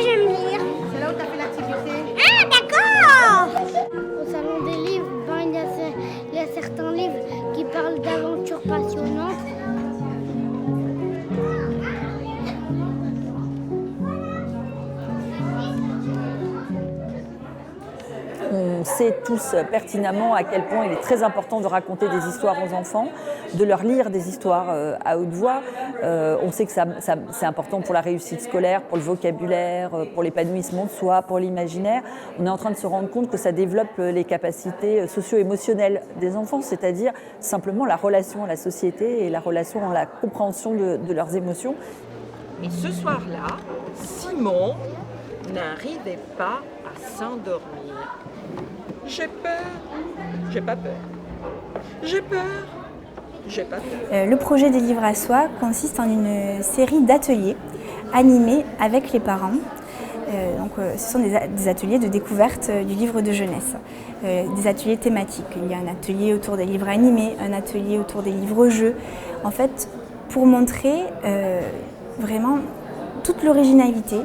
j'aime lire. C'est là où tu as fait l'activité. Ah, d'accord. Au salon des livres, il y a certains livres qui parlent d'aventures passionnantes. On sait tous pertinemment à quel point il est très important de raconter des histoires aux enfants, de leur lire des histoires à haute voix. On sait que c'est important pour la réussite scolaire, pour le vocabulaire, pour l'épanouissement de soi, pour l'imaginaire. On est en train de se rendre compte que ça développe les capacités socio-émotionnelles des enfants, c'est-à-dire simplement la relation à la société et la relation à la compréhension de leurs émotions. Et ce soir-là, Simon n'arrivait pas à s'endormir. J'ai peur, j'ai pas peur. J'ai peur, j'ai pas peur. Le projet des livres à soi consiste en une série d'ateliers animés avec les parents. Ce sont des ateliers de découverte du livre de jeunesse, des ateliers thématiques. Il y a un atelier autour des livres animés, un atelier autour des livres-jeux. En fait, pour montrer vraiment toute l'originalité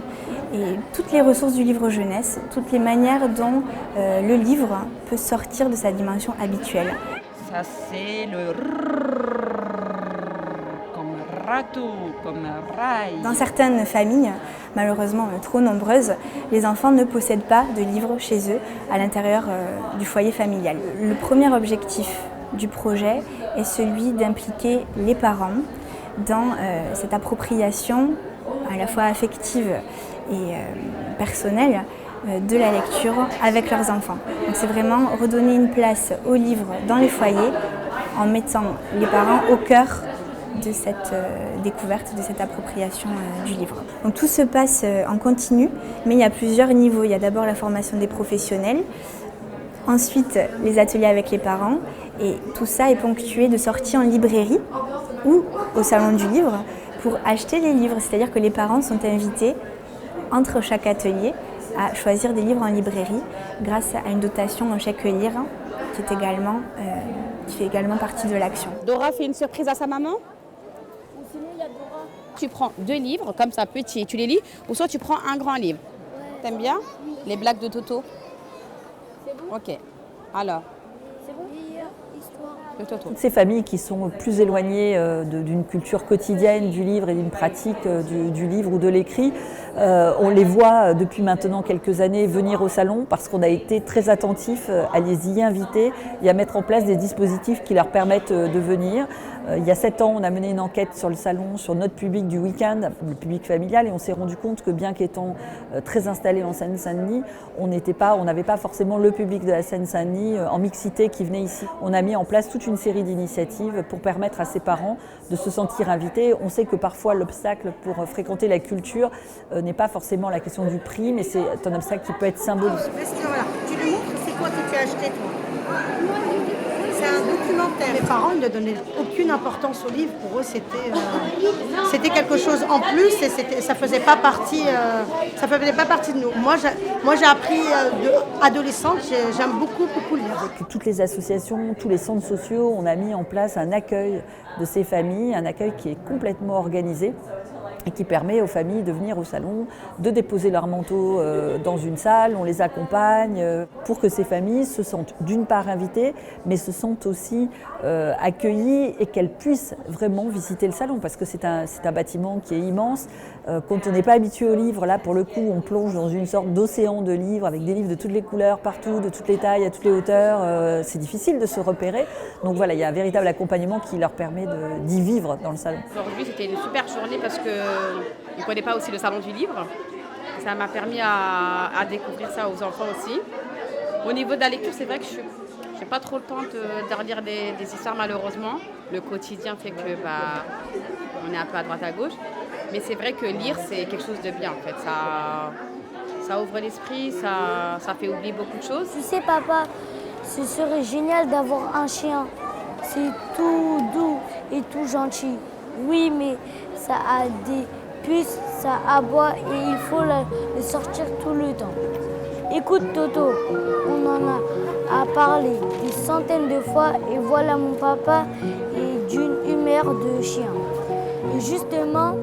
et toutes les ressources du livre jeunesse, toutes les manières dont le livre peut sortir de sa dimension habituelle. Ça c'est le comme râteau, comme rail. Dans certaines familles, malheureusement trop nombreuses, les enfants ne possèdent pas de livres chez eux à l'intérieur du foyer familial. Le premier objectif du projet est celui d'impliquer les parents dans cette appropriation à la fois affective et personnelle de la lecture avec leurs enfants. Donc c'est vraiment redonner une place au livre dans les foyers en mettant les parents au cœur de cette découverte, de cette appropriation du livre. Donc tout se passe en continu, mais il y a plusieurs niveaux. Il y a d'abord la formation des professionnels, ensuite les ateliers avec les parents, et tout ça est ponctué de sorties en librairie ou au salon du livre pour acheter les livres. C'est-à-dire que les parents sont invités entre chaque atelier à choisir des livres en librairie grâce à une dotation en chèque lire qui fait également partie de l'action. Dora fait une surprise à sa maman. Ou sinon, il y a Dora. Tu prends 2 livres comme ça petits, tu les lis, ou soit tu prends un grand livre. Ouais. T'aimes bien les blagues de Toto? C'est bon? Ok. Alors, C'est bon? Lire, histoire. de Toto. Toutes ces familles qui sont plus éloignées d'une culture quotidienne du livre et d'une pratique du livre ou de l'écrit, on les voit depuis maintenant quelques années venir au salon parce qu'on a été très attentifs à les y inviter et à mettre en place des dispositifs qui leur permettent de venir. Il y a 7 ans, on a mené une enquête sur le salon, sur notre public du week-end, le public familial, et on s'est rendu compte que bien qu'étant très installé en Seine-Saint-Denis, on n'avait pas forcément le public de la Seine-Saint-Denis en mixité qui venait ici. On a mis en place toute une série d'initiatives pour permettre à ses parents de se sentir invités. On sait que parfois l'obstacle pour fréquenter la culture n'est pas forcément la question du prix, mais c'est un obstacle qui peut être symbolique. Voilà. Tu lui montres c'est quoi que tu as acheté toi? C'est un documentaire. Les parents ne donnaient aucune importance au livre. Pour eux, c'était quelque chose en plus et ça faisait pas partie de nous. Moi, j'ai appris adolescente, j'aime beaucoup lire. Avec toutes les associations, tous les centres sociaux, on a mis en place un accueil de ces familles, un accueil qui est complètement organisé et qui permet aux familles de venir au salon, de déposer leur manteau dans une salle, on les accompagne pour que ces familles se sentent d'une part invitées, mais se sentent aussi accueillies et qu'elles puissent vraiment visiter le salon parce que c'est un bâtiment qui est immense. Quand on n'est pas habitué aux livres, là pour le coup on plonge dans une sorte d'océan de livres avec des livres de toutes les couleurs, partout, de toutes les tailles, à toutes les hauteurs. C'est difficile de se repérer. Donc voilà, il y a un véritable accompagnement qui leur permet d'y vivre dans le salon. Aujourd'hui, c'était une super journée parce que je ne connais pas aussi le salon du livre. Ça m'a permis à découvrir ça aux enfants aussi. Au niveau de la lecture, c'est vrai que je n'ai pas trop le temps de relire des histoires malheureusement. Le quotidien fait que on est un peu à droite à gauche. Mais c'est vrai que lire, c'est quelque chose de bien en fait. Ça ouvre l'esprit, ça fait oublier beaucoup de choses. Tu sais, papa, ce serait génial d'avoir un chien. C'est tout doux et tout gentil. Oui, mais ça a des puces, ça aboie et il faut le sortir tout le temps. Écoute, Toto, on en a parlé des centaines de fois et voilà mon papa est d'une humeur de chien. Et justement,